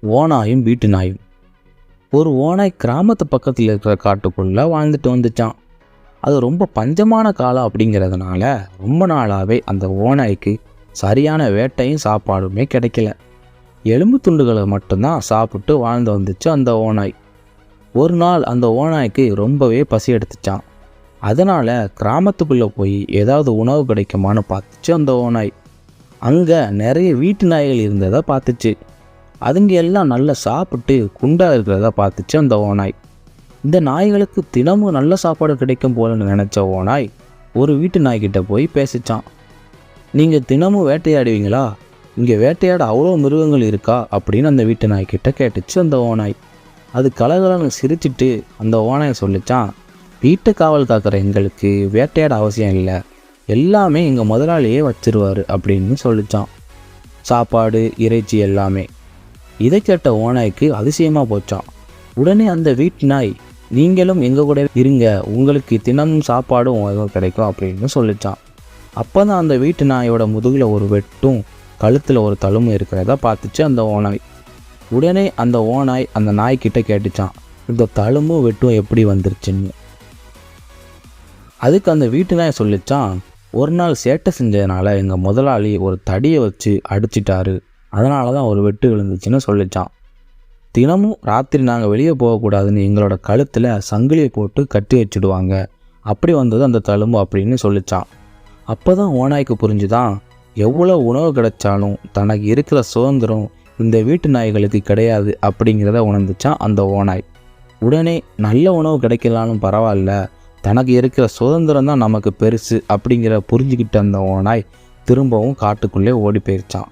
ஓநாயும் வீட்டு நாயும். ஒரு ஓநாய் கிராமத்து பக்கத்தில் இருக்கிற காட்டுக்குள்ளே வாழ்ந்துட்டு வந்துச்சான். அது ரொம்ப பஞ்சமான காலம் அப்படிங்கிறதுனால ரொம்ப நாளாகவே அந்த ஓநாய்க்கு சரியான வேட்டையும் சாப்பாடுமே கிடைக்கல. எலும்பு துண்டுகளை மட்டும்தான் சாப்பிட்டு வாழ்ந்து வந்துச்சு அந்த ஓநாய். ஒரு நாள் அந்த ஓநாய்க்கு ரொம்பவே பசி எடுத்துச்சான். அதனால் கிராமத்துக்குள்ளே போய் ஏதாவது உணவு கிடைக்குமான்னு பார்த்துச்சு அந்த ஓநாய். அங்கே நிறைய வீட்டு நாய்கள் இருந்ததை பார்த்துச்சு. அதுங்க எல்லாம் நல்லா சாப்பிட்டு குண்டாக இருக்கிறத பார்த்துச்சு அந்த ஓநாய். இந்த நாய்களுக்கு தினமும் நல்ல சாப்பாடு கிடைக்கும் போலன்னு நினச்ச ஓநாய் ஒரு வீட்டு நாய்கிட்ட போய் பேசிச்சான். நீங்கள் தினமும் வேட்டையாடுவீங்களா? இங்கே வேட்டையாட அவ்வளோ மிருகங்கள் இருக்கா அப்படின்னு அந்த வீட்டு நாய்கிட்ட கேட்டுச்சு அந்த ஓநாய். அது கலகலன்னு சிரிச்சிட்டு அந்த ஓநாய் சொல்லிச்சான், வீட்டு காவல் காக்கிற எங்களுக்கு வேட்டையாட அவசியம் இல்லை, எல்லாமே எங்கள் முதலாளியே வச்சிருவார் அப்படின்னு சொல்லிச்சான். சாப்பாடு, இறைச்சி எல்லாமே. இதை கேட்ட ஓநாய்க்கு அதிசயமாக போச்சான். உடனே அந்த வீட்டு நாய், நீங்களும் எங்கள் கூட இருங்க, உங்களுக்கு தினமும் சாப்பாடும் கிடைக்கும் அப்படின்னு சொல்லிச்சான். அப்போ தான் அந்த வீட்டு நாயோட முதுகில் ஒரு வெட்டும் கழுத்தில் ஒரு தழும்பும் இருக்கிறத பார்த்துச்சு அந்த ஓநாய். உடனே அந்த ஓநாய் அந்த நாய்கிட்ட கேட்டுச்சான், இந்த தழும்பும் வெட்டும் எப்படி வந்துருச்சுன்னு. அதுக்கு அந்த வீட்டு நாய் சொல்லிச்சான், ஒரு நாள் சேட்டை செஞ்சதுனால எங்கள் முதலாளி ஒரு தடியை வச்சு அடிச்சிட்டாரு, அதனால தான் ஒரு வெட்டு விழுந்துச்சுன்னு சொல்லிச்சான். தினமும் ராத்திரி நாங்கள் வெளியே போகக்கூடாதுன்னு எங்களோட கழுத்தில் சங்கிலியை போட்டு கட்டி வச்சுடுவாங்க, அப்படி வந்தது அந்த தழும்பு அப்படின்னு சொல்லிச்சான். அப்போ தான் ஓநாய்க்கு புரிஞ்சுதான், எவ்வளோ உணவு கிடைச்சாலும் தனக்கு இருக்கிற சுதந்திரம் இந்த வீட்டு நாய்களுக்கு கிடையாது அப்படிங்கிறத உணர்ந்துச்சான் அந்த ஓநாய். உடனே நல்ல உணவு கிடைக்கலாலும் பரவாயில்ல, தனக்கு இருக்கிற சுதந்திரம் தான் நமக்கு பெருசு அப்படிங்கிற புரிஞ்சுக்கிட்ட அந்த ஓநாய் திரும்பவும் காட்டுக்குள்ளே ஓடி போயிருச்சான்.